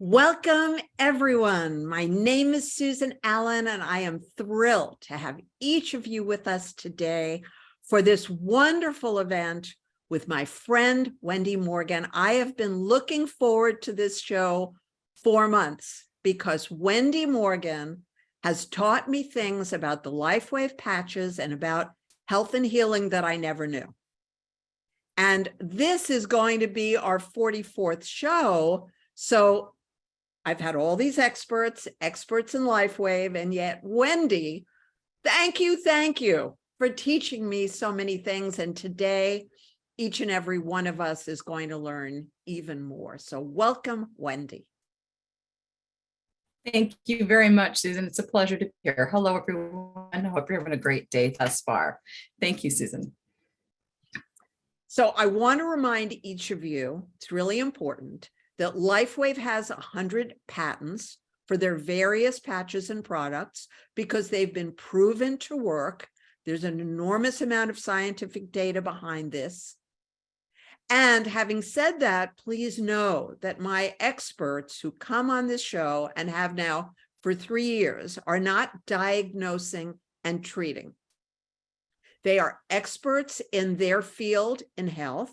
Welcome, everyone. My name is Susan Allan, and I am thrilled to have each of you with us today for this wonderful event with my friend, Wendy Morgan. I have been looking forward to this show for months because Wendy Morgan has taught me things about the Lifewave patches and about health and healing that I never knew. And this is going to be our 44th show. So I've had all these experts in Lifewave, and yet Wendy, thank you for teaching me so many things. And today, each and every one of us is going to learn even more. So welcome, Wendy. Thank you very much, Susan. It's a pleasure to be here. Hello, everyone. I hope you're having a great day thus far. Thank you, Susan. So I want to remind each of you, it's really important, that Lifewave has 100 patents for their various patches and products because they've been proven to work. There's an enormous amount of scientific data behind this. And having said that, please know that my experts who come on this show and have now for 3 years are not diagnosing and treating. They are experts in their field in health.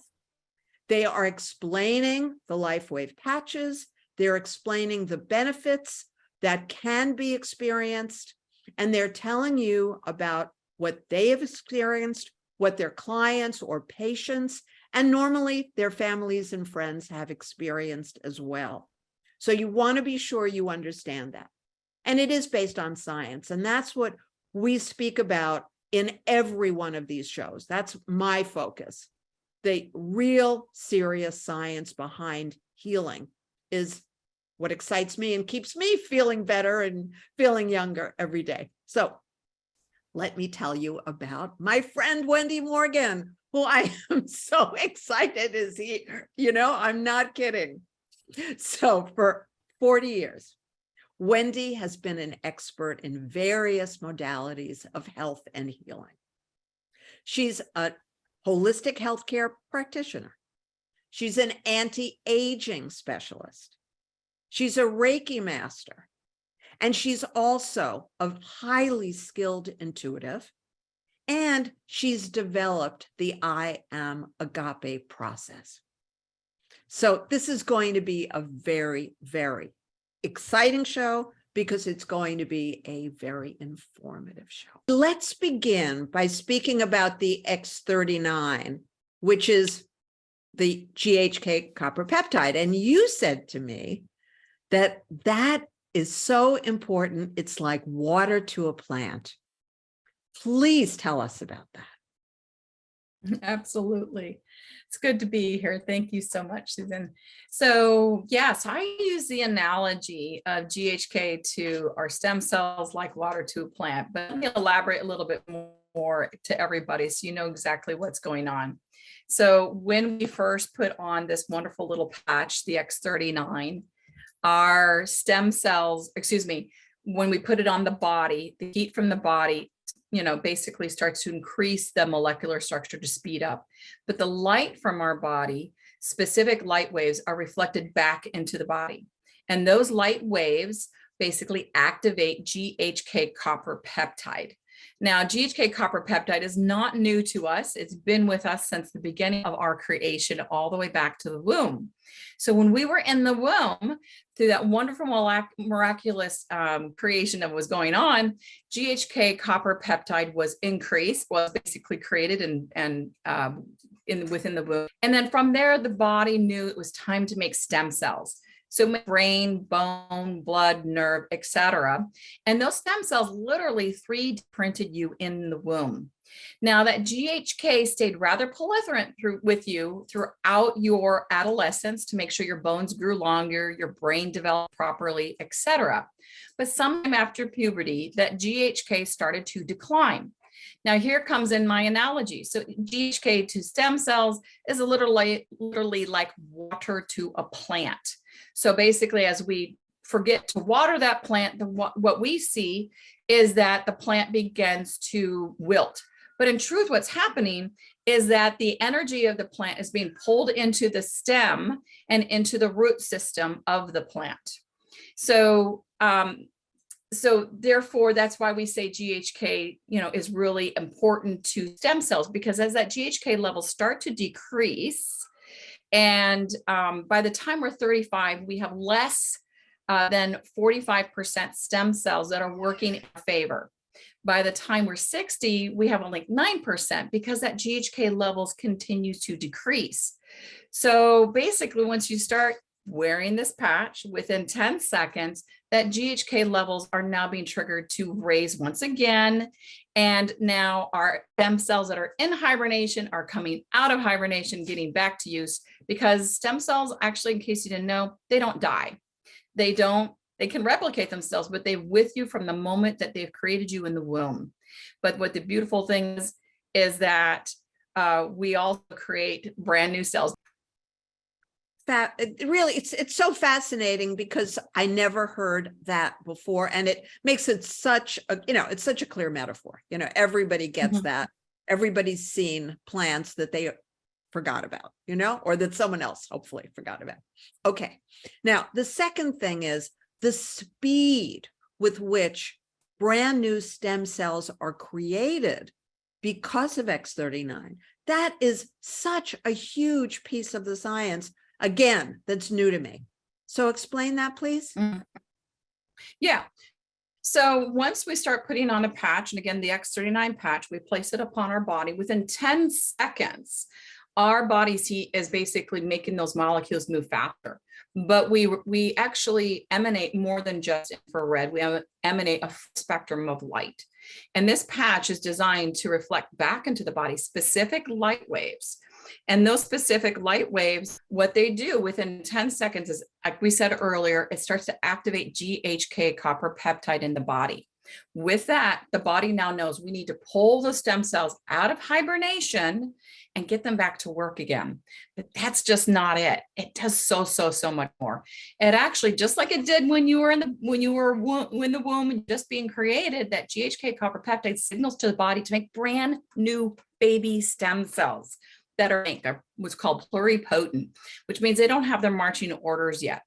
They are explaining the Lifewave patches. They're explaining the benefits that can be experienced. And they're telling you about what they have experienced, what their clients or patients, and normally their families and friends have experienced as well. So you want to be sure you understand that. And it is based on science. And that's what we speak about in every one of these shows. That's my focus. The real serious science behind healing is what excites me and keeps me feeling better and feeling younger every day. So let me tell you about my friend, Wendy Morgan, who I am so excited is here. I'm not kidding. So for 40 years, Wendy has been an expert in various modalities of health and healing. She's a holistic healthcare practitioner. She's an anti-aging specialist. She's a Reiki Master. And she's also a highly skilled intuitive. And she's developed the I Am Agape process. So this is going to be a very, very exciting show because it's going to be a very informative show. Let's begin by speaking about the X39, which is the GHK copper peptide. And you said to me that that is so important, it's like water to a plant. Please tell us about that. Absolutely. It's good to be here. Thank you so much, Susan. So yes, I use the analogy of GHK to our stem cells like water to a plant, but let me elaborate a little bit more to everybody so you know exactly what's going on. So when we first put on this wonderful little patch, the X39, our stem cells, when we put it on the body, the heat from the body basically starts to increase the molecular structure to speed up. But the light from our body, specific light waves, are reflected back into the body. And those light waves basically activate GHK copper peptide. Now, GHK copper peptide is not new to us. It's been with us since the beginning of our creation, all the way back to the womb. So when we were in the womb, through that wonderful miraculous creation that was going on, GHK copper peptide was basically created and within the womb. And then from there, the body knew it was time to make stem cells. So brain, bone, blood, nerve, etc. And those stem cells literally 3D printed you in the womb. Now that GHK stayed rather proliferant with you throughout your adolescence to make sure your bones grew longer, your brain developed properly, etc. But sometime after puberty, that GHK started to decline. Now here comes in my analogy. So GHK to stem cells is literally like water to a plant. So basically, as we forget to water that plant, what we see is that the plant begins to wilt. But in truth, what's happening is that the energy of the plant is being pulled into the stem and into the root system of the plant. So, so therefore, that's why we say GHK, is really important to stem cells, because as that GHK levels start to decrease, and by the time we're 35, we have less than 45% stem cells that are working in our favor. By the time we're 60, we have only 9% because that GHK levels continue to decrease. So basically, once you start wearing this patch, within 10 seconds, that GHK levels are now being triggered to raise once again. And now our stem cells that are in hibernation are coming out of hibernation, getting back to use, because stem cells, actually, in case you didn't know, they don't die. They can replicate themselves, but they're with you from the moment that they've created you in the womb. But what the beautiful thing is that we also create brand new cells. Really, it's so fascinating because I never heard that before, and it makes it such a, it's such a clear metaphor. Everybody gets that. Everybody's seen plants that they forgot about, or that someone else hopefully forgot about. Okay. Now, the second thing is the speed with which brand new stem cells are created because of X39. That is such a huge piece of the science, again, that's new to me. So explain that, please. Yeah. So once we start putting on a patch, and again, the X39 patch, we place it upon our body, within 10 seconds, our body's heat is basically making those molecules move faster. But we actually emanate more than just infrared. We emanate a spectrum of light. And this patch is designed to reflect back into the body specific light waves. And those specific light waves, what they do within 10 seconds is, like we said earlier, it starts to activate GHK copper peptide in the body. With that, the body now knows we need to pull the stem cells out of hibernation and get them back to work again. But that's just not it. It does so much more. It actually, just like it did when you were in the womb and just being created, that GHK copper peptide signals to the body to make brand new baby stem cells that are what's called pluripotent, which means they don't have their marching orders yet.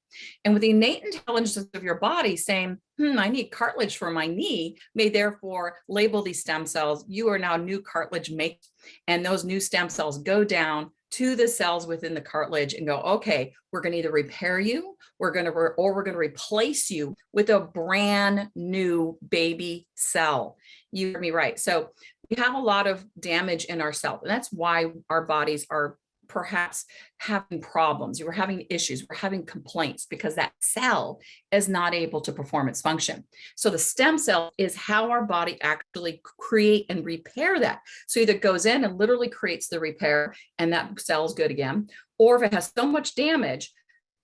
And with the innate intelligence of your body saying, I need cartilage for my knee, may therefore label these stem cells. You are now new cartilage mates. And those new stem cells go down to the cells within the cartilage and go, okay, we're going to either repair you, we're going to replace you with a brand new baby cell. You heard me right. So we have a lot of damage in ourselves, and that's why our bodies are perhaps having problems. We're having issues, we're having complaints, because that cell is not able to perform its function. So the stem cell is how our body actually create and repair that. So either it goes in and literally creates the repair and that cell is good again, or if it has so much damage,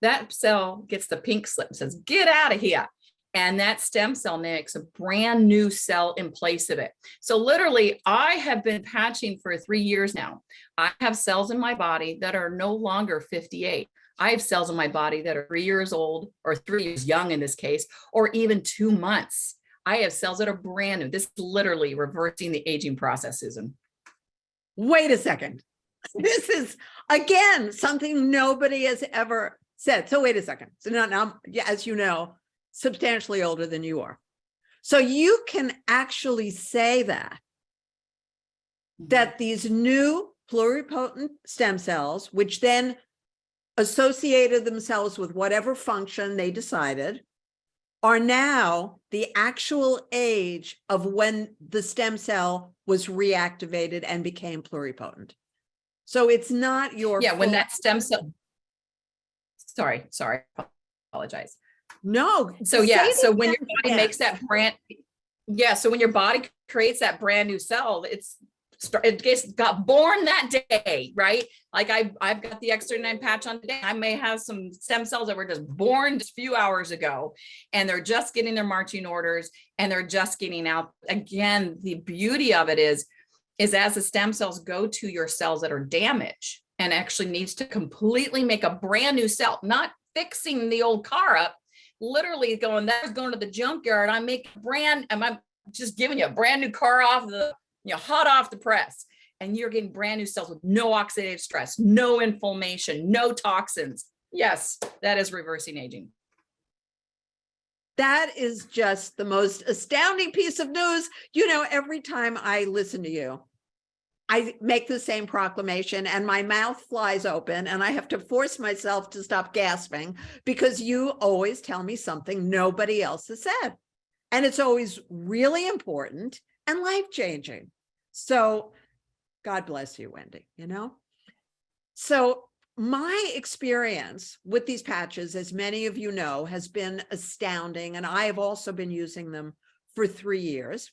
that cell gets the pink slip and says, get out of here. And that stem cell makes a brand new cell in place of it. So literally, I have been patching for 3 years now. I have cells in my body that are no longer 58. I have cells in my body that are 3 years old, or 3 years young in this case, or even 2 months. I have cells that are brand new. This is literally reversing the aging process, Susan. Wait a second. This is, again, something nobody has ever said. So wait a second. So now, as you know, substantially older than you are. So you can actually say that these new pluripotent stem cells, which then associated themselves with whatever function they decided, are now the actual age of when the stem cell was reactivated and became pluripotent. So it's not your fault. When that stem cell, sorry, apologize. No. So so when your body makes that so when your body creates that brand new cell, it got born that day, right? Like I've got the X39 patch on today. I may have some stem cells that were just born just a few hours ago, and they're just getting their marching orders and they're just getting out. Again, the beauty of it is as the stem cells go to your cells that are damaged and actually needs to completely make a brand new cell, not fixing the old car up, literally going to the junkyard. I'm just giving you a brand new car hot off the press. and you're getting brand new cells with no oxidative stress, no inflammation, no toxins. Yes, that is reversing aging. That is just the most astounding piece of news. You know, every time I listen to you, I make the same proclamation and my mouth flies open and I have to force myself to stop gasping because you always tell me something nobody else has said. And it's always really important and life-changing. So God bless you, Wendy, you know? So my experience with these patches, as many of you know, has been astounding. And I have also been using them for 3 years.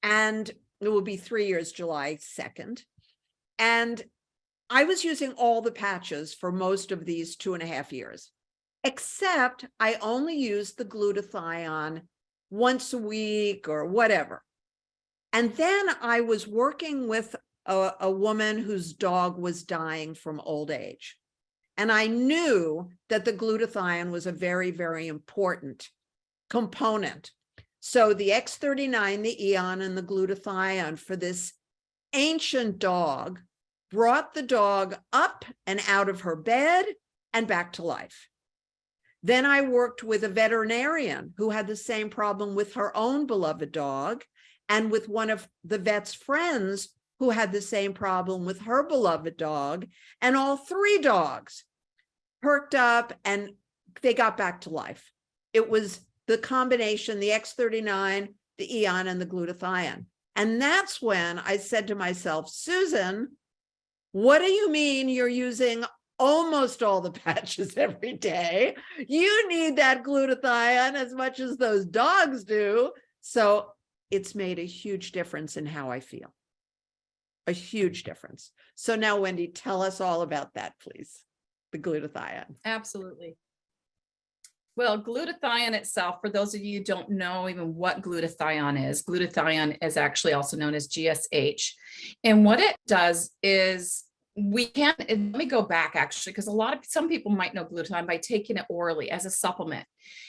And it will be 3 years, July 2nd. And I was using all the patches for most of these 2.5 years, except I only used the glutathione once a week or whatever. And then I was working with a woman whose dog was dying from old age. And I knew that the glutathione was a very, very important component. So the X39, the Eon, and the glutathione for this ancient dog brought the dog up and out of her bed and back to life. Then I worked with a veterinarian who had the same problem with her own beloved dog, and with one of the vet's friends who had the same problem with her beloved dog, and all 3 dogs perked up and they got back to life. It was the combination, the X39, the Eon, and the glutathione. And that's when I said to myself, Susan, what do you mean you're using almost all the patches every day? You need that glutathione as much as those dogs do. So it's made a huge difference in how I feel. A huge difference. So now, Wendy, tell us all about that, please. The glutathione. Absolutely. Well, glutathione itself, for those of you who don't know even what glutathione is actually also known as GSH. And what it does is let me go back actually, because some people might know glutathione by taking it orally as a supplement.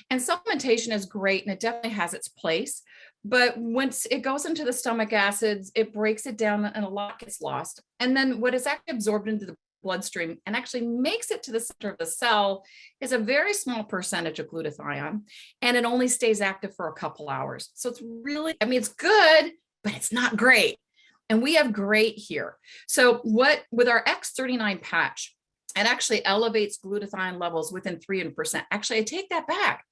And supplementation is great and it definitely has its place. But once it goes into the stomach acids, it breaks it down and a lot gets lost. And then what is actually absorbed into the bloodstream and actually makes it to the center of the cell is a very small percentage of glutathione, and it only stays active for a couple hours. So it's really, it's good, but it's not great. And we have great here. So with our X39 patch, it actually elevates glutathione levels within 3%. Actually, I take that back.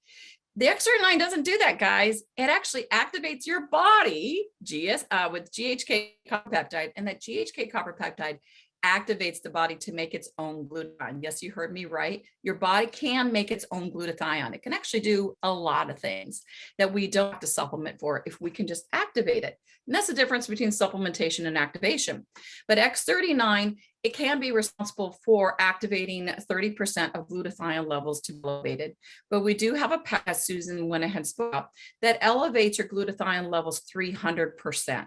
The X39 doesn't do that, guys. It actually activates your body with GHK copper peptide, and that GHK copper peptide activates the body to make its own glutathione. Yes, you heard me right. Your body can make its own glutathione. It can actually do a lot of things that we don't have to supplement for if we can just activate it. And that's the difference between supplementation and activation. But X39, it can be responsible for activating 30% of glutathione levels to be elevated. But we do have a patch, as Susan went ahead and spoke up, that elevates your glutathione levels 300%.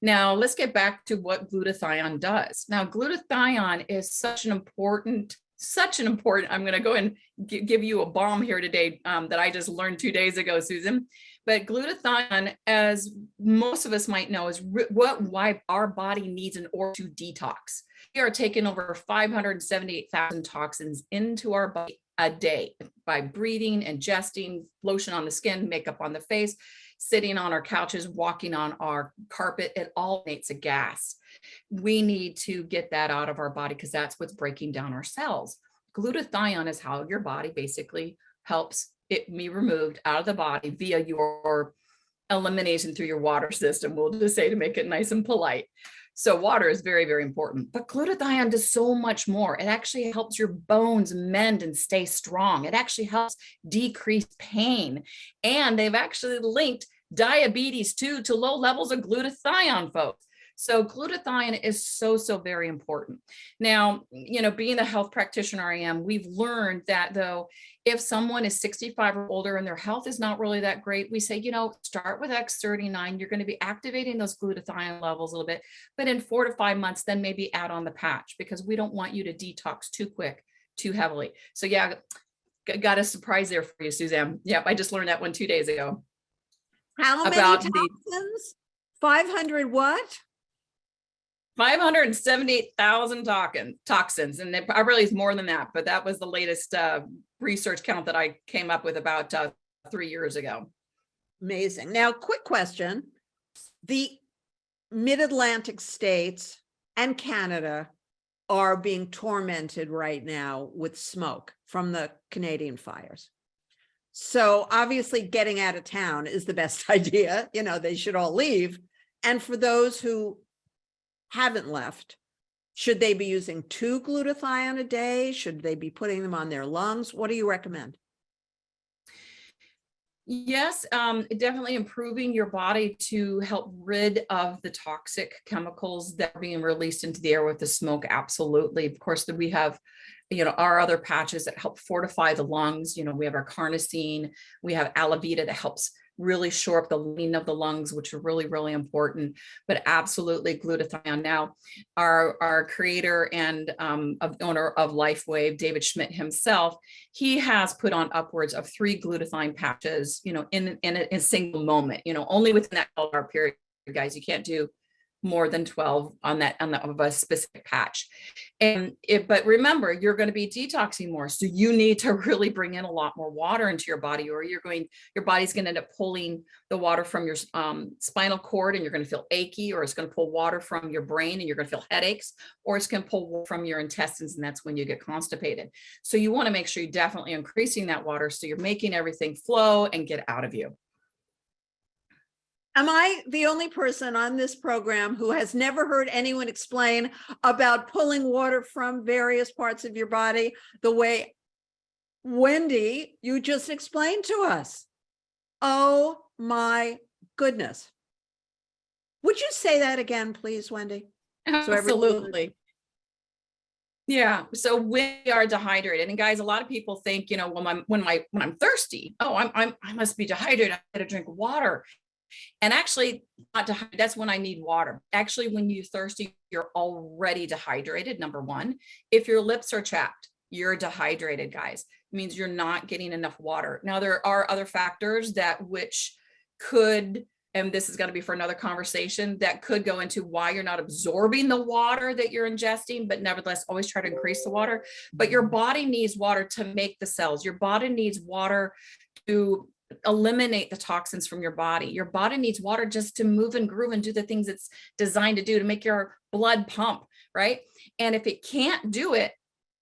Now, let's get back to what glutathione does. Now, glutathione is such an important, I'm going to go and give you a bomb here today that I just learned 2 days ago, Susan. But glutathione, as most of us might know, is why our body needs in order to detox. We are taking over 578,000 toxins into our body a day by breathing, ingesting, lotion on the skin, makeup on the face, sitting on our couches, walking on our carpet. It all emits a gas. We need to get that out of our body because that's what's breaking down our cells. Glutathione is how your body basically helps it be removed out of the body via your elimination through your water system. We'll just say to make it nice and polite. So water is very, very important, but glutathione does so much more. It actually helps your bones mend and stay strong. It actually helps decrease pain. And they've actually linked diabetes too to low levels of glutathione, folks. So glutathione is so very important. Now, being the health practitioner I am, we've learned that though, if someone is 65 or older and their health is not really that great, we say, start with X39. You're going to be activating those glutathione levels a little bit, but in 4 to 5 months, then maybe add on the patch because we don't want you to detox too quick, too heavily. So yeah, got a surprise there for you, Suzanne. Yep, I just learned that one 2 days ago. How many toxins? 500 what? 578,000 toxins, and it probably is more than that, but that was the latest research count that I came up with about 3 years ago. Amazing. Now, quick question. The mid-Atlantic states and Canada are being tormented right now with smoke from the Canadian fires. So obviously getting out of town is the best idea. You know, they should all leave. And for those who haven't left, should they be using 2 glutathione a day? Should they be putting them on their lungs? What do you recommend? Yes, definitely improving your body to help rid of the toxic chemicals that are being released into the air with the smoke. Absolutely. Of course, we have, our other patches that help fortify the lungs. We have our carnosine, we have Alavita that helps really shore up the lining of the lungs, which are really, really important, but absolutely glutathione. Now, our creator and owner of Lifewave, David Schmidt himself, he has put on upwards of 3 glutathione patches, in a single moment, only within that 12-hour period, guys. You can't do more than 12 on of a specific patch. But remember, you're going to be detoxing more. So you need to really bring in a lot more water into your body, or your body's going to end up pulling the water from your spinal cord, and you're going to feel achy, or it's going to pull water from your brain and you're going to feel headaches, or it's going to pull from your intestines, and that's when you get constipated. So you want to make sure you're definitely increasing that water, so you're making everything flow and get out of you. Am I the only person on this program who has never heard anyone explain about pulling water from various parts of your body the way, Wendy, you just explained to us? Oh my goodness. Would you say that again, please, Wendy? Absolutely. Yeah. So when we are dehydrated, and guys, a lot of people think, when I'm thirsty, I must be dehydrated, I got to drink water. And actually, not dehydrated, that's when I need water. Actually, when you're thirsty, you're already dehydrated, number one. If your lips are chapped, you're dehydrated, guys. It means you're not getting enough water. Now, there are other factors which could, and this is going to be for another conversation, that could go into why you're not absorbing the water that you're ingesting, but nevertheless, always try to increase the water. But your body needs water to make the cells. Your body needs water to eliminate the toxins from your body. Your body needs water just to move and groove and do the things it's designed to do, to make your blood pump, right? And if it can't do it,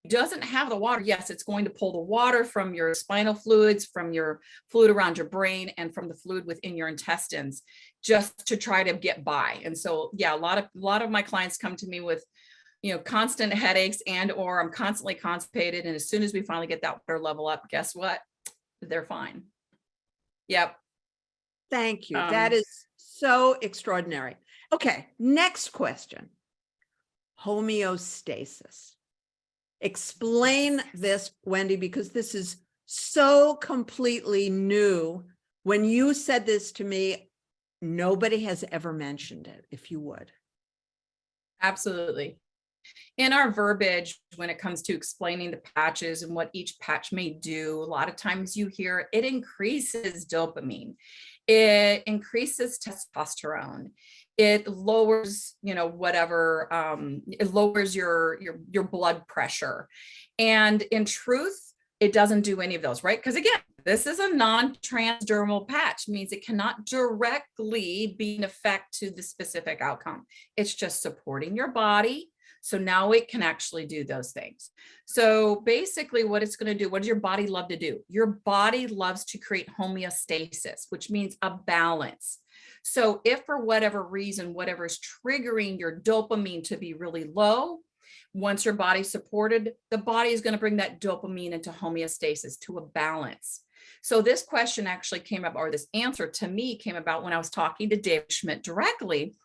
doesn't have the water, yes, it's going to pull the water from your spinal fluids, from your fluid around your brain, and from the fluid within your intestines, just to try to get by. And so, yeah, a lot of my clients come to me with, constant headaches or I'm constantly constipated. And as soon as we finally get that water level up, guess what? They're fine. Yep. Thank you. That is so extraordinary. Okay, next question. Homeostasis. Explain this, Wendy, because this is so completely new. When you said this to me, nobody has ever mentioned it, if you would. Absolutely. In our verbiage, when it comes to explaining the patches and what each patch may do, a lot of times you hear it increases dopamine, it increases testosterone, it lowers, it lowers your blood pressure. And in truth, it doesn't do any of those, right? Because again, this is a non-transdermal patch, means it cannot directly be an effect to the specific outcome. It's just supporting your body. So now it can actually do those things. So basically what it's going to do, what does your body love to do? Your body loves to create homeostasis, which means a balance. So if for whatever reason, whatever is triggering your dopamine to be really low, once your body's supported, the body is going to bring that dopamine into homeostasis, to a balance. So this question actually came up, or this answer to me came about when I was talking to David Schmidt directly.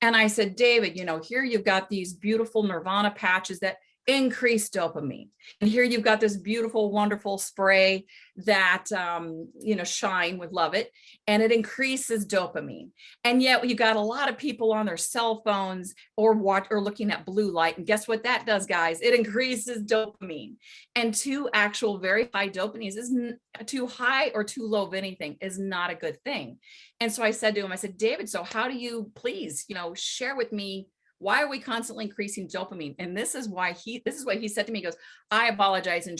And I said, David, here you've got these beautiful Nirvana patches that increase dopamine. And here you've got this beautiful, wonderful spray that, Shine would love it. And it increases dopamine. And yet you got a lot of people on their cell phones or looking at blue light. And guess what that does, guys? It increases dopamine. And too actual very high dopamine is too high or too low of anything is not a good thing. And so I said to him, David, so how do you please, share with me Why are we constantly increasing dopamine? And this is what he said to me. He goes, I apologize. And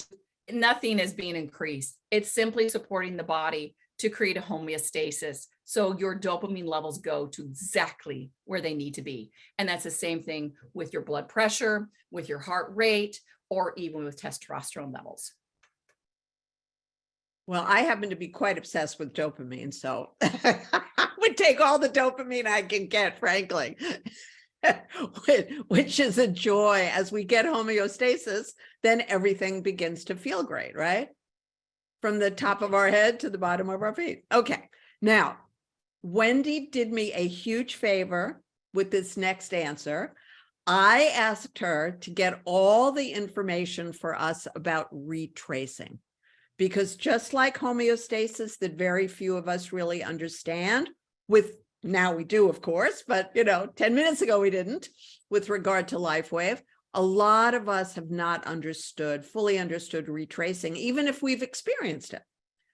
nothing is being increased. It's simply supporting the body to create a homeostasis. So your dopamine levels go to exactly where they need to be. And that's the same thing with your blood pressure, with your heart rate, or even with testosterone levels. Well, I happen to be quite obsessed with dopamine, so I would take all the dopamine I can get, frankly, which is a joy. As we get homeostasis, then everything begins to feel great, right? From the top of our head to the bottom of our feet. Okay, now, Wendy did me a huge favor with this next answer. I asked her to get all the information for us about retracing. Because just like homeostasis that very few of us really understand, now we do, of course, but 10 minutes ago we didn't, with regard to Lifewave, a lot of us have not fully understood retracing, even if we've experienced it.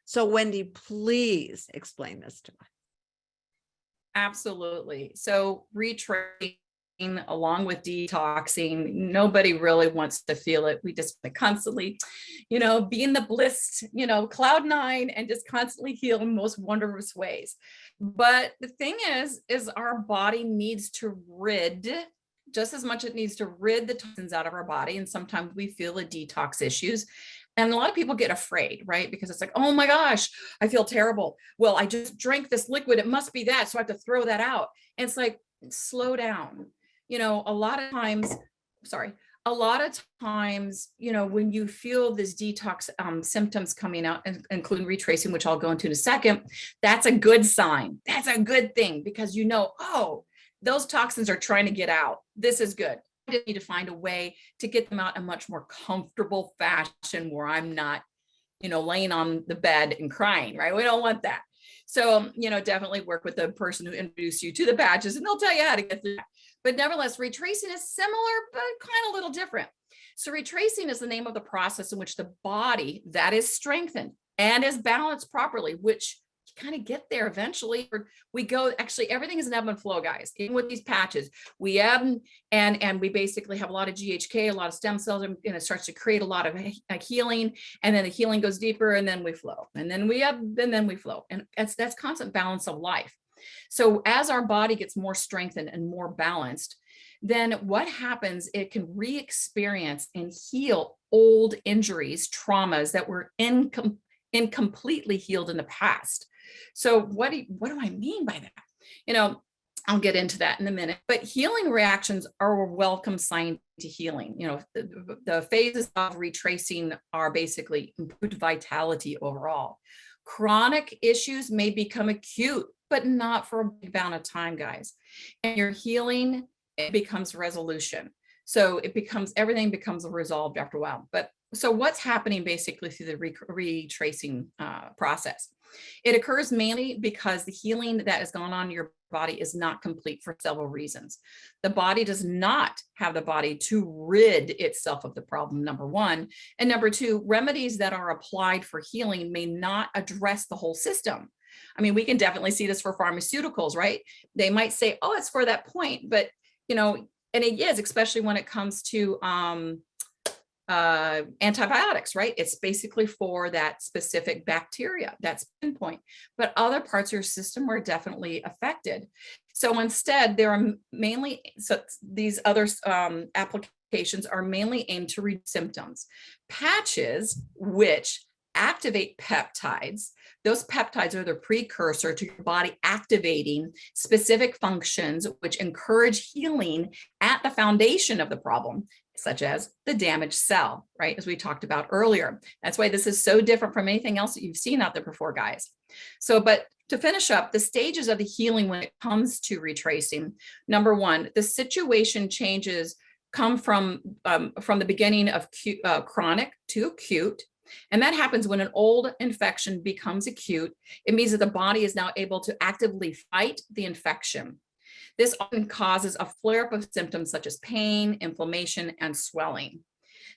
So Wendy, please explain this to us. Absolutely. So retracing, along with detoxing, nobody really wants to feel it. We just constantly, be in the bliss, cloud nine, and just constantly heal in most wondrous ways. But the thing is our body needs to rid just as much. It needs to rid the toxins out of our body. And sometimes we feel the detox issues. And a lot of people get afraid, right? Because it's like, oh my gosh, I feel terrible. Well, I just drank this liquid. It must be that. So I have to throw that out. And it's like, slow down. A lot of times, when you feel this detox symptoms coming out, including retracing, which I'll go into in a second, that's a good sign. That's a good thing, because oh, those toxins are trying to get out. This is good. I just need to find a way to get them out in a much more comfortable fashion where I'm not, laying on the bed and crying, right? We don't want that. So, definitely work with the person who introduced you to the patches, and they'll tell you how to get through that. But nevertheless, retracing is similar, but kind of a little different. So retracing is the name of the process in which the body that is strengthened and is balanced properly, which you kind of get there eventually. We go, actually, everything is an ebb and flow, guys. Even with these patches, we ebb and we basically have a lot of GHK, a lot of stem cells, and it starts to create a lot of healing. And then the healing goes deeper, and then we flow, and then we ebb, and then we flow. And that's constant balance of life. So as our body gets more strengthened and more balanced, then what happens, it can re-experience and heal old injuries, traumas that were incompletely healed in the past. So what do I mean by that? I'll get into that in a minute, but healing reactions are a welcome sign to healing. The phases of retracing are basically improved vitality overall. Chronic issues may become acute, but not for a big amount of time, guys. And your healing, it becomes resolution. So everything becomes resolved after a while. But so what's happening basically through the retracing process? It occurs mainly because the healing that has gone on in your body is not complete for several reasons. The body does not have the body to rid itself of the problem, number one. And number two, remedies that are applied for healing may not address the whole system. I mean, we can definitely see this for pharmaceuticals, right? They might say, oh, it's for that point, but, and it is, especially when it comes to antibiotics, right? It's basically for that specific bacteria, that's pinpoint, but other parts of your system are definitely affected. So instead, these other applications are mainly aimed to reduce symptoms. Patches, which activate peptides, those peptides are the precursor to your body activating specific functions which encourage healing at the foundation of the problem, such as the damaged cell, right? As we talked about earlier. That's why this is so different from anything else that you've seen out there before, guys. So, but to finish up, the stages of the healing when it comes to retracing, number one, the situation changes come from the beginning of chronic to acute. And that happens when an old infection becomes acute. It means that the body is now able to actively fight the infection. This often causes a flare-up of symptoms such as pain, inflammation, and swelling.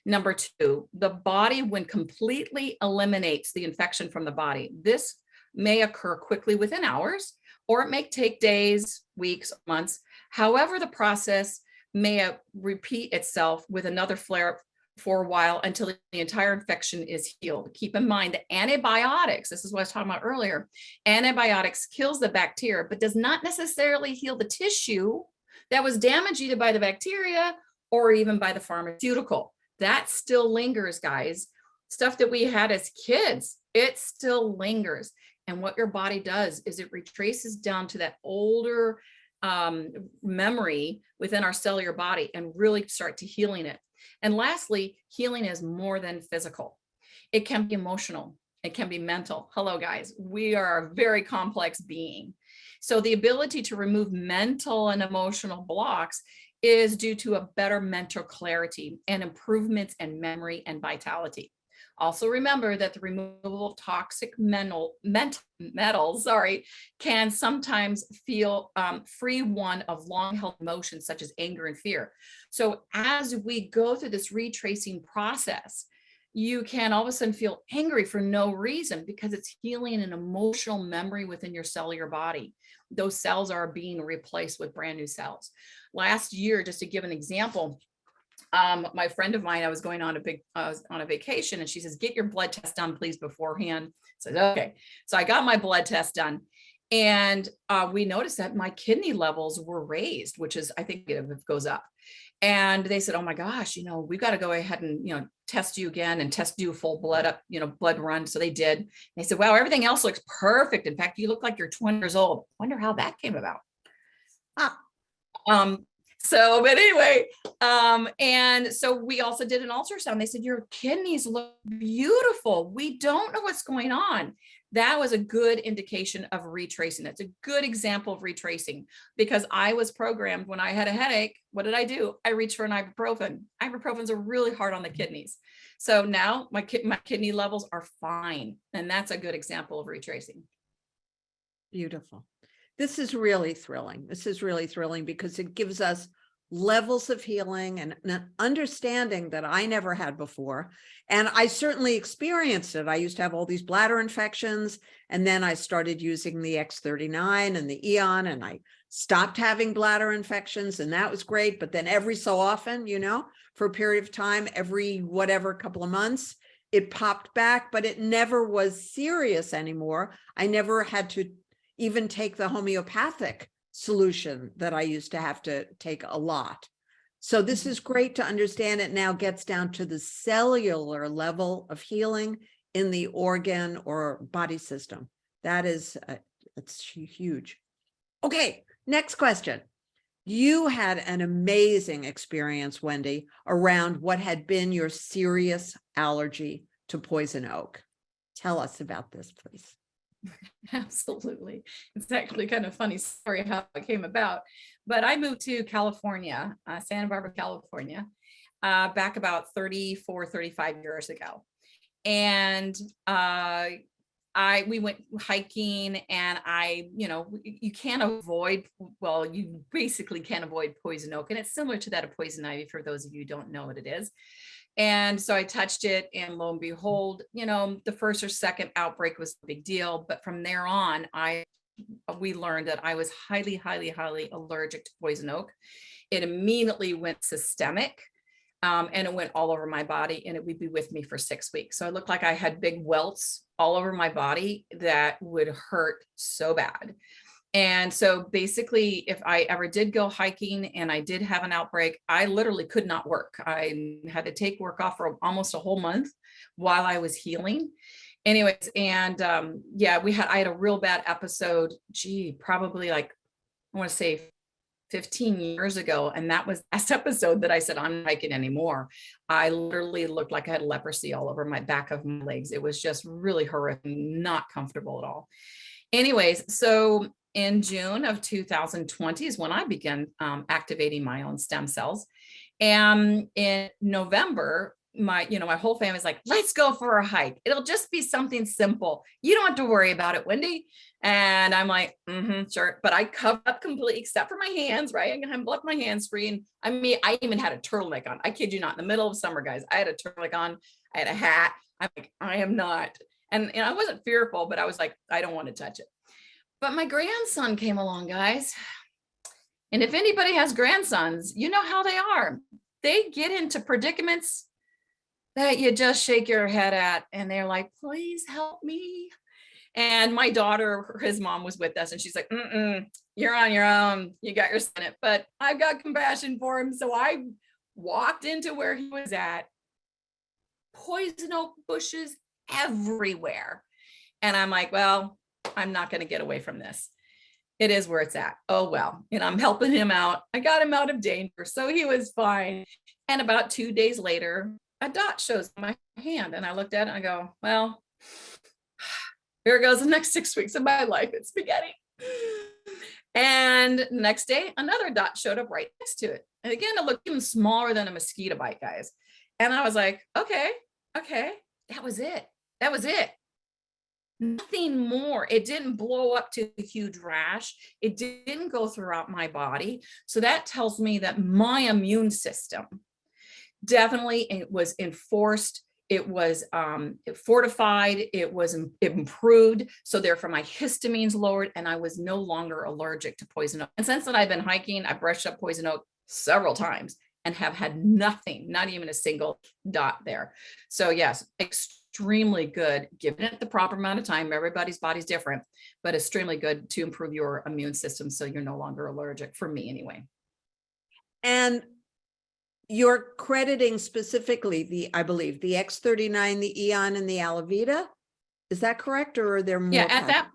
Number two, the body, when completely eliminates the infection from the body, this may occur quickly within hours, or it may take days, weeks, months. However, the process may repeat itself with another flare-up for a while until the entire infection is healed. Keep in mind that antibiotics, this is what I was talking about earlier, antibiotics kills the bacteria, but does not necessarily heal the tissue that was damaged either by the bacteria or even by the pharmaceutical. That still lingers, guys. Stuff that we had as kids, it still lingers. And what your body does is it retraces down to that older memory within our cellular body and really start to healing it. And lastly, healing is more than physical. It can be emotional. It can be mental. Hello, guys. We are a very complex being. So the ability to remove mental and emotional blocks is due to a better mental clarity and improvements in memory and vitality. Also remember that the removal of toxic metals, can sometimes feel free one of long-held emotions such as anger and fear. So as we go through this retracing process, you can all of a sudden feel angry for no reason because it's healing an emotional memory within your cellular body. Those cells are being replaced with brand new cells. Last year, just to give an example, my friend of mine, I was going on a vacation, and she says, get your blood test done, please, beforehand. I said, okay. So I got my blood test done, and we noticed that my kidney levels were raised, which is, I think it goes up. And they said, oh my gosh, we've got to go ahead and, test you again and do a full blood up, blood run. So they did. They said, wow, everything else looks perfect. In fact, you look like you're 20 years old. Wonder how that came about. But anyway, and so we also did an ultrasound. They said, your kidneys look beautiful. We don't know what's going on. That was a good indication of retracing. That's a good example of retracing, because I was programmed when I had a headache. What did I do? I reached for an ibuprofen. Ibuprofens are really hard on the kidneys. So now my kidney levels are fine. And that's a good example of retracing. Beautiful. This is really thrilling. This is really thrilling because it gives us levels of healing and an understanding that I never had before. And I certainly experienced it. I used to have all these bladder infections, and then I started using the X39 and the Eon, and I stopped having bladder infections, and that was great. But then every so often, for a period of time, every couple of months, it popped back, but it never was serious anymore. I never had to even take the homeopathic solution that I used to have to take a lot. So this is great to understand. It now gets down to the cellular level of healing in the organ or body system. That is, it's huge. Okay, next question. You had an amazing experience, Wendy, around what had been your serious allergy to poison oak. Tell us about this, please. Absolutely. It's actually kind of funny story how it came about. But I moved to California, Santa Barbara, California, back about 35 years ago. And we went hiking, and you can't avoid, you basically can't avoid poison oak. And it's similar to that of poison ivy, for those of you who don't know what it is. And so I touched it, and lo and behold, the first or second outbreak was a big deal. But from there on, we learned that I was highly, highly, highly allergic to poison oak. It immediately went systemic, and it went all over my body, and it would be with me for 6 weeks. So I looked like I had big welts all over my body that would hurt so bad. And so basically, if I ever did go hiking and I did have an outbreak, I literally could not work. I had to take work off for almost a whole month while I was healing. Anyways, and I had a real bad episode, probably like, I want to say 15 years ago. And that was the last episode that I said, I'm not hiking anymore. I literally looked like I had leprosy all over my back of my legs. It was just really horrific, not comfortable at all. Anyways, so in June of 2020 is when I began activating my own stem cells. And in November, my whole family's like, let's go for a hike. It'll just be something simple. You don't have to worry about it, Wendy. And I'm like, sure. But I covered up completely except for my hands, right? I left my hands free. And I even had a turtleneck on. I kid you not, in the middle of summer, guys, I had a turtleneck on. I had a hat. I'm like, I am not. And I wasn't fearful, but I was like, I don't want to touch it. But my grandson came along, guys. And if anybody has grandsons, you know how they are. They get into predicaments that you just shake your head at, and they're like, please help me. And my daughter, his mom was with us, and she's like, you're on your own. You got your son. But I've got compassion for him. So I walked into where he was at, poison oak bushes everywhere. And I'm like, well, I'm not going to get away from this. It is where it's at. Oh, well, and I'm helping him out. I got him out of danger. So he was fine. And about 2 days later, a dot shows on my hand. And I looked at it and I go, well, here goes the next 6 weeks of my life. It's spaghetti. And next day, another dot showed up right next to it. And again, it looked even smaller than a mosquito bite, guys. And I was like, okay, that was it. That was it. Nothing more. It didn't blow up to a huge rash. It didn't go throughout my body. So that tells me that my immune system definitely, it was enforced. It was fortified. It was improved. So therefore my histamines lowered, and I was no longer allergic to poison oak. And since then I've been hiking, I brushed up poison oak several times and have had nothing, not even a single dot there. So yes, extremely good, given it the proper amount of time. Everybody's body's different, but extremely good to improve your immune system. So you're no longer allergic, for me anyway. And you're crediting specifically I believe the X39, the Eon, and the Alavita. Is that correct? Or are there more? Yeah, at that,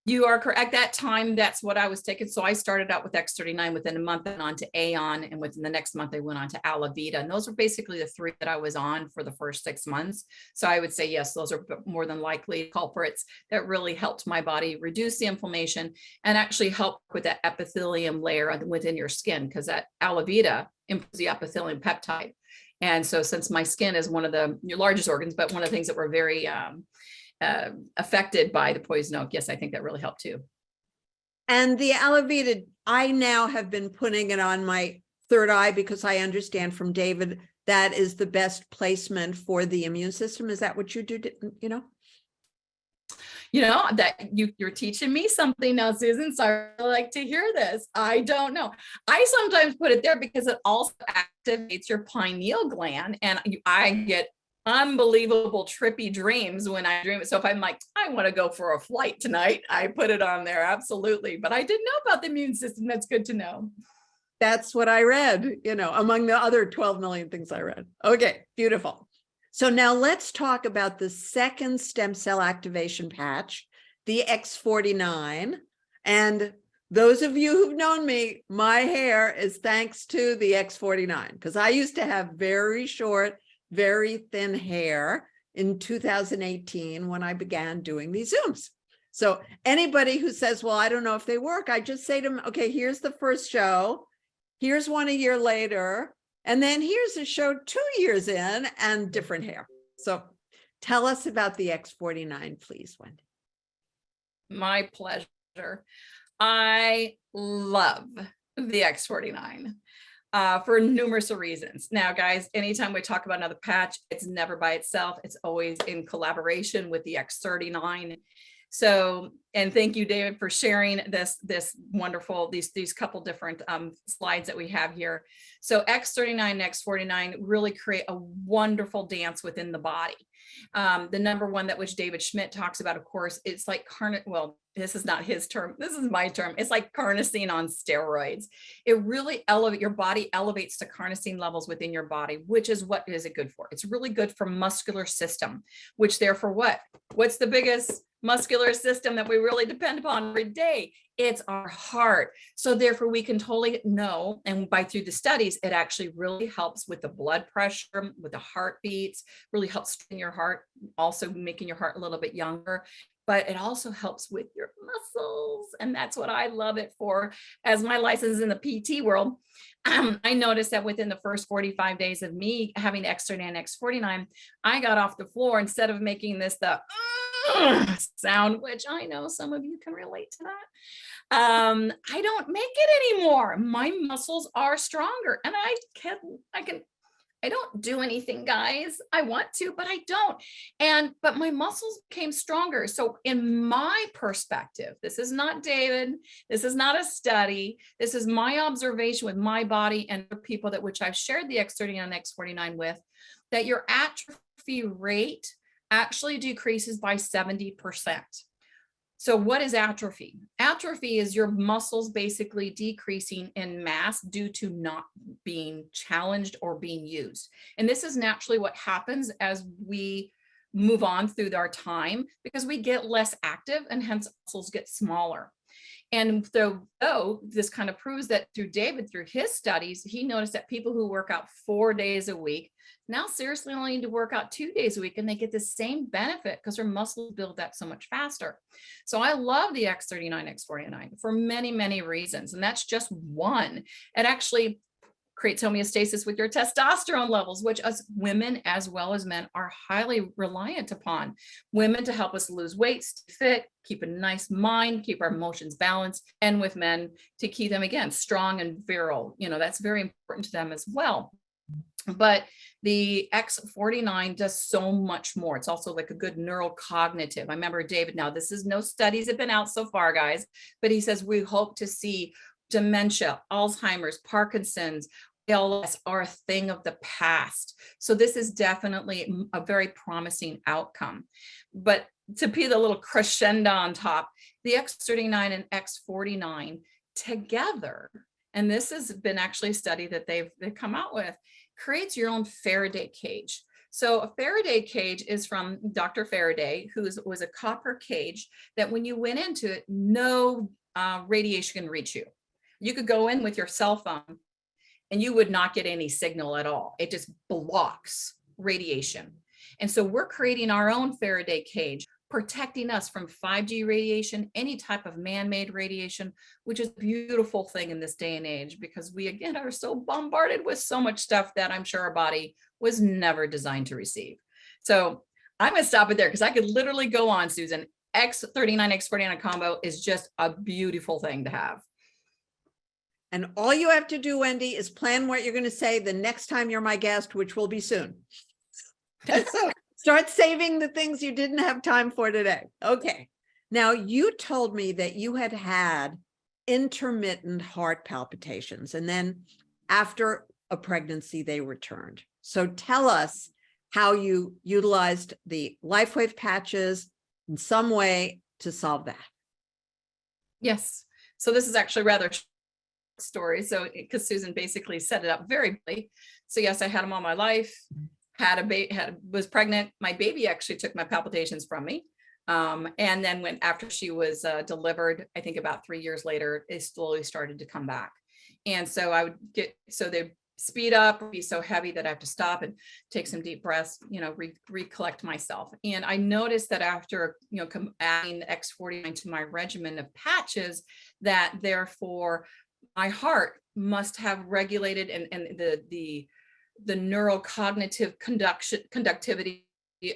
you are correct. At that time, that's what I was taking. So I started out with X39, within a month and on to Aeon, and within the next month I went on to Alavita. And those were basically the three that I was on for the first 6 months. So I would say, yes, those are more than likely culprits that really helped my body reduce the inflammation and actually help with that epithelium layer within your skin, because that Alavita improves the epithelium peptide. And so since my skin is one of your largest organs, but one of the things that were very affected by the poison oak, yes, I think that really helped too. And the Alavita, I now have been putting it on my third eye because I understand from David that is the best placement for the immune system. Is that what you do? That you're teaching me something now, Susan. So I really like to hear this. I don't know. I sometimes put it there because it also activates your pineal gland, and I get unbelievable trippy dreams when I dream it. So if I'm like, I want to go for a flight tonight, I put it on there. Absolutely. But I didn't know about the immune system. That's good to know. That's what I read, among the other 12 million things I read. Okay, beautiful. So now let's talk about the second stem cell activation patch, the X49. And those of you who've known me, my hair is thanks to the X49, because I used to have very short, very thin hair in 2018 when I began doing these Zooms. So anybody who says, well, I don't know if they work, I just say to them, okay, here's the first show. Here's one a year later. And then here's a show 2 years in and different hair. So tell us about the X49, please, Wendy. My pleasure. I love the X49. For numerous reasons. Now, guys, anytime we talk about another patch, it's never by itself. It's always in collaboration with the X39. So, and thank you, David, for sharing this wonderful, these couple different slides that we have here. So X39 and X49 really create a wonderful dance within the body. The number one that which David Schmidt talks about, of course, it's like this is not his term. This is my term. It's like carnosine on steroids. It really your body elevates the carnosine levels within your body, which is what is it good for? It's really good for muscular system, which therefore what's the biggest muscular system that we really depend upon every day? It's our heart. So therefore we can totally know, and through the studies, it actually really helps with the blood pressure, with the heartbeats, really helps strengthen your heart, also making your heart a little bit younger. But it also helps with your muscles. And that's what I love it for. As my license in the PT world, I noticed that within the first 45 days of me having X39 and X49, I got off the floor, instead of making this the sound, which I know some of you can relate to that. I don't make it anymore. My muscles are stronger, and I don't do anything, guys. I want to, but I don't. But my muscles became stronger. So in my perspective, this is not David. This is not a study. This is my observation with my body and the people that which I've shared the X39 and X49 with, that your atrophy rate actually decreases by 70%. So what is atrophy? Atrophy is your muscles basically decreasing in mass due to not being challenged or being used. And this is naturally what happens as we move on through our time, because we get less active and hence muscles get smaller. And though this kind of proves that through David, through his studies, he noticed that people who work out 4 days a week now seriously only need to work out 2 days a week, and they get the same benefit because their muscles build up so much faster. So I love the X39, X49 for many, many reasons. And that's just one. It actually creates homeostasis with your testosterone levels, which us women as well as men are highly reliant upon. Women to help us lose weight, stay fit, keep a nice mind, keep our emotions balanced, and with men to keep them, again, strong and virile. That's very important to them as well. But the X49 does so much more. It's also like a good neurocognitive. I remember David, now this is no studies have been out so far, guys, but he says we hope to see dementia, Alzheimer's, Parkinson's, ALS are a thing of the past. So this is definitely a very promising outcome. But to be the little crescendo on top, the X39 and X49 together, and this has been actually a study that they've come out with, creates your own Faraday cage. So a Faraday cage is from Dr. Faraday, who was a copper cage that when you went into it, no radiation can reach you. You could go in with your cell phone and you would not get any signal at all. It just blocks radiation. And so we're creating our own Faraday cage, protecting us from 5G radiation, any type of man-made radiation, which is a beautiful thing in this day and age, because we, again, are so bombarded with so much stuff that I'm sure our body was never designed to receive. So I'm going to stop it there because I could literally go on, Susan. X39, X49 combo is just a beautiful thing to have. And all you have to do, Wendy, is plan what you're going to say the next time you're my guest, which will be soon. So start saving the things you didn't have time for today. Okay. Now, you told me that you had had intermittent heart palpitations, and then after a pregnancy, they returned. So tell us how you utilized the Lifewave patches in some way to solve that. Yes. So this is actually rather story. So because Susan basically set it up very quickly. So yes, I had them all my life, was pregnant. My baby actually took my palpitations from me. And then after she was delivered, I think about 3 years later, it slowly started to come back. And so I would they'd speed up, be so heavy that I have to stop and take some deep breaths, recollect myself. And I noticed that after, adding X49 to my regimen of patches, that therefore my heart must have regulated and the neurocognitive conductivity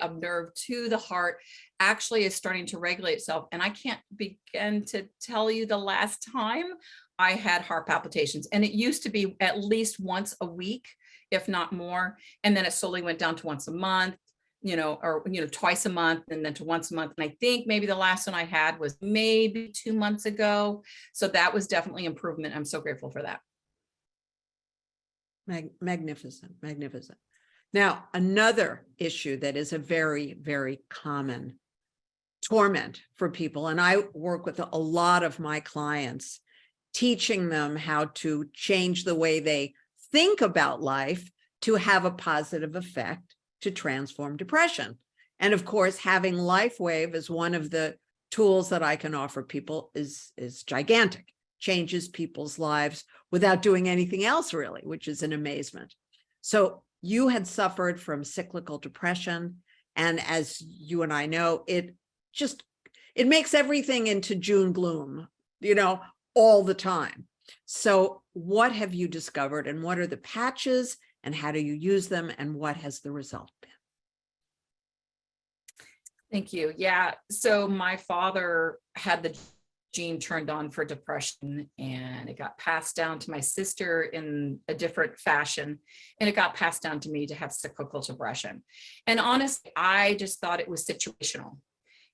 of nerve to the heart actually is starting to regulate itself. And I can't begin to tell you the last time I had heart palpitations. And it used to be at least once a week, if not more. And then it slowly went down to once a month, or twice a month, and then to once a month. And I think maybe the last one I had was maybe 2 months ago. So that was definitely improvement. I'm so grateful for that. Magnificent, magnificent. Now, another issue that is a very, very common torment for people, and I work with a lot of my clients, teaching them how to change the way they think about life to have a positive effect to transform depression. And of course, having Lifewave as one of the tools that I can offer people is gigantic, changes people's lives without doing anything else really, which is an amazement. So you had suffered from cyclical depression. And as you and I know, it makes everything into June gloom, all the time. So what have you discovered, and what are the patches, and how do you use them, and what has the result been? Thank you. Yeah. So my father had the gene turned on for depression, and it got passed down to my sister in a different fashion, and it got passed down to me to have cyclical depression. And honestly, I just thought it was situational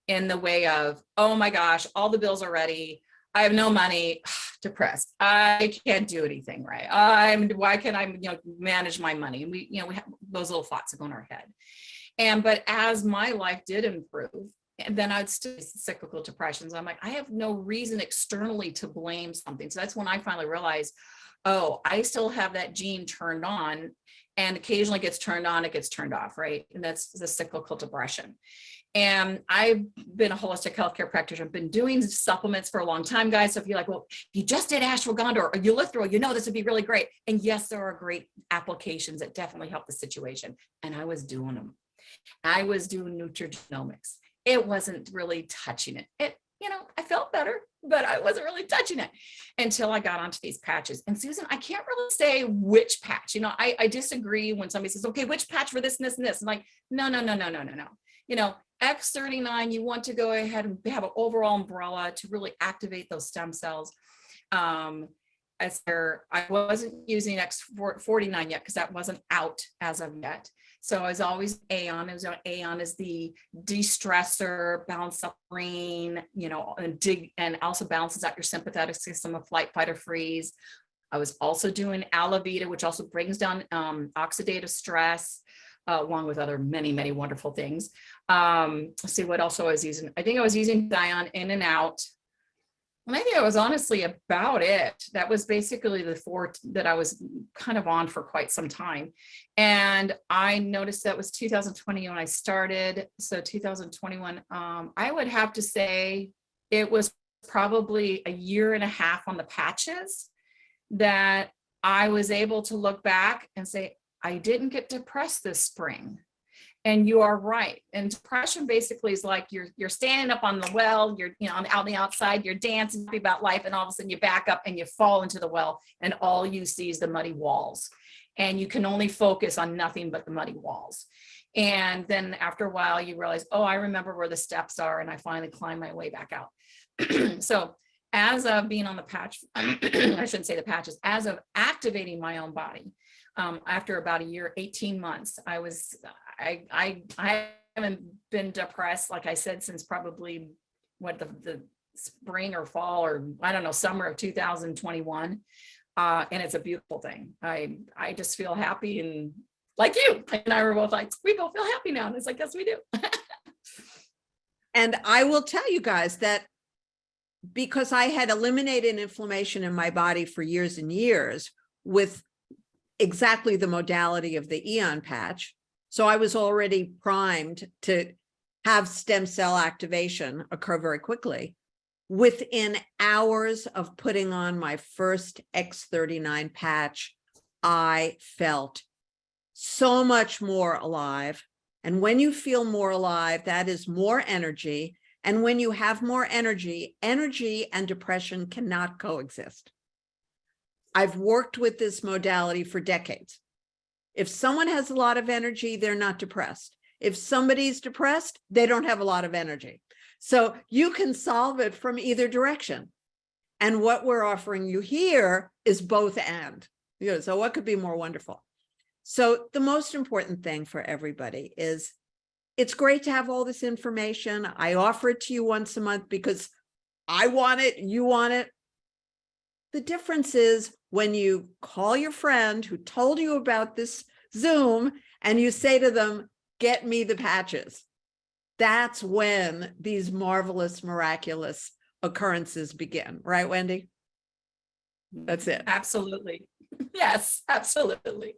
in the way of, oh my gosh, all the bills are ready, I have no money, depressed, I can't do anything right, why can't I manage my money? And we have those little thoughts that go in our head. But as my life did improve, and then I'd still cyclical depressions. I'm like, I have no reason externally to blame something. So that's when I finally realized, oh, I still have that gene turned on, and occasionally it gets turned on, it gets turned off, right? And that's the cyclical depression. And I've been a holistic healthcare practitioner. I've been doing supplements for a long time, guys. So if you're like, well, you just did ashwagandha or erythritol, this would be really great. And yes, there are great applications that definitely help the situation. And I was doing them. I was doing nutrigenomics. It wasn't really touching it. I felt better, but I wasn't really touching it until I got onto these patches. And Susan, I can't really say which patch. I disagree when somebody says, okay, which patch for this and this and this. I'm like, no. X39, you want to go ahead and have an overall umbrella to really activate those stem cells. I wasn't using X49 yet because that wasn't out as of yet. So I was always Aeon. Aeon is the de-stressor, balance up brain, and also balances out your sympathetic system of flight, fight, or freeze. I was also doing Alavita, which also brings down oxidative stress, along with other many, many wonderful things. Let's see what else I was using. I think I was using Dion in and out. And I think that was honestly about it. That was basically the four that I was kind of on for quite some time. And I noticed that was 2020 when I started. So 2021, I would have to say it was probably a year and a half on the patches that I was able to look back and say, I didn't get depressed this spring. And you are right. And depression basically is like you're standing up on the well, you're out on the outside, you're dancing about life, and all of a sudden you back up and you fall into the well, and all you see is the muddy walls. And you can only focus on nothing but the muddy walls. And then after a while, you realize, oh, I remember where the steps are, and I finally climbed my way back out. So as of being on the patch, I shouldn't say the patches, as of activating my own body, after about a year, 18 months, I haven't been depressed, like I said, since probably the spring or fall, or I don't know, summer of 2021. And it's a beautiful thing. I just feel happy, and like you and I were both like, we both feel happy now. And it's like, yes, we do. And I will tell you guys that because I had eliminated inflammation in my body for years and years with exactly the modality of the Aeon patch, so I was already primed to have stem cell activation occur very quickly. Within hours of putting on my first X39 patch, I felt so much more alive. And when you feel more alive, that is more energy. And when you have more energy, energy and depression cannot coexist. I've worked with this modality for decades. If someone has a lot of energy, they're not depressed. If somebody's depressed, they don't have a lot of energy. So you can solve it from either direction. And what we're offering you here is both and. So what could be more wonderful? So the most important thing for everybody is it's great to have all this information. I offer it to you once a month because I want it, you want it. The difference is when you call your friend who told you about this Zoom and you say to them, get me the patches. That's when these marvelous, miraculous occurrences begin. Right, Wendy? That's it. Absolutely. Yes, absolutely.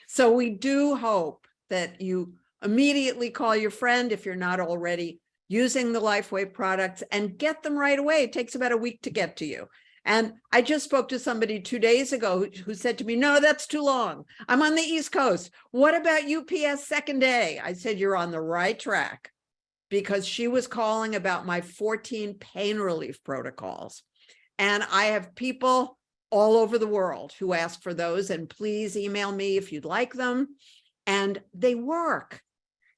So we do hope that you immediately call your friend if you're not already using the Lifewave products and get them right away. It takes about a week to get to you. And I just spoke to somebody 2 days ago who said to me, no, that's too long. I'm on the East Coast. What about UPS second day? I said, you're on the right track, because she was calling about my 14 pain relief protocols. And I have people all over the world who ask for those, and please email me if you'd like them. And they work.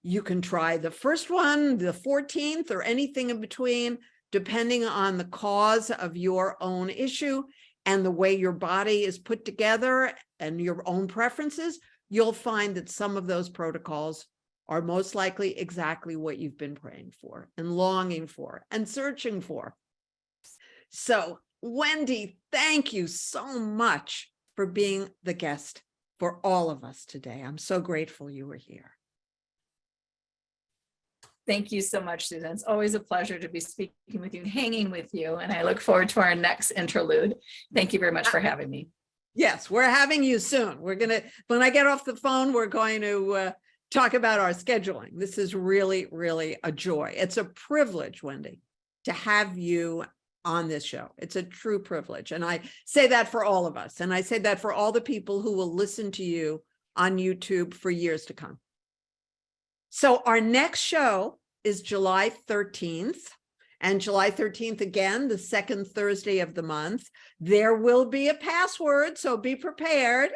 You can try the first one, the 14th, or anything in between. depending on the cause of your own issue and the way your body is put together and your own preferences, you'll find that some of those protocols are most likely exactly what you've been praying for and longing for and searching for. So, Wendy, thank you so much for being the guest for all of us today. I'm so grateful you were here. Thank you so much, Susan. It's always a pleasure to be speaking with you and hanging with you. And I look forward to our next interlude. Thank you very much for having me. Yes, we're having you soon. We're going to, when I get off the phone, we're going to talk about our scheduling. This is really, really a joy. It's a privilege, Wendy, to have you on this show. It's a true privilege. And I say that for all of us. And I say that for all the people who will listen to you on YouTube for years to come. So our next show is July 13th. And July 13th, again, the second Thursday of the month. There will be a password, so be prepared.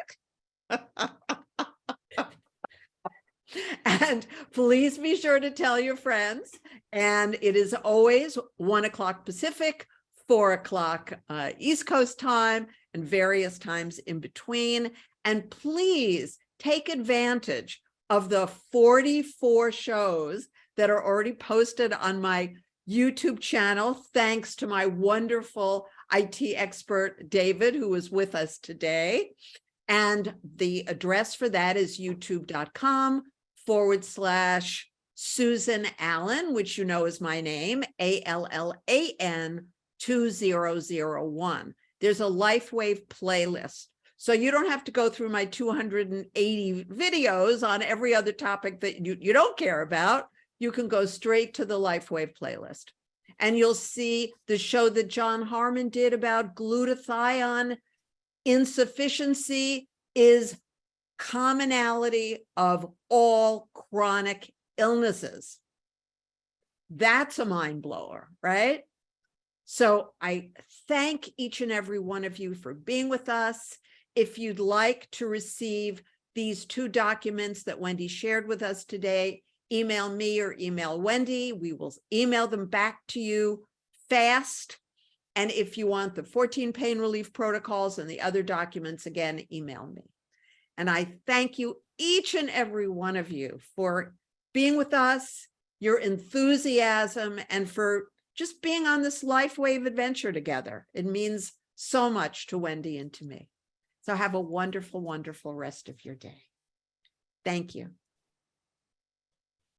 And please be sure to tell your friends. And it is always 1 o'clock Pacific, 4 o'clock East Coast time, and various times in between. And please take advantage of the 44 shows that are already posted on my YouTube channel, thanks to my wonderful IT expert, David, who is with us today. And the address for that is youtube.com/Susan Allan, which you know is my name, ALLAN 2001. There's a Lifewave playlist. So you don't have to go through my 280 videos on every other topic that you don't care about. You can go straight to the Lifewave playlist. And you'll see the show that John Harmon did about glutathione insufficiency is commonality of all chronic illnesses. That's a mind blower, right? So I thank each and every one of you for being with us. If you'd like to receive these 2 documents that Wendy shared with us today, email me or email Wendy. We will email them back to you fast. And if you want the 14 pain relief protocols and the other documents, again, email me. And I thank you, each and every one of you, for being with us, your enthusiasm, and for just being on this Lifewave adventure together. It means so much to Wendy and to me. So have a wonderful, wonderful rest of your day. Thank you.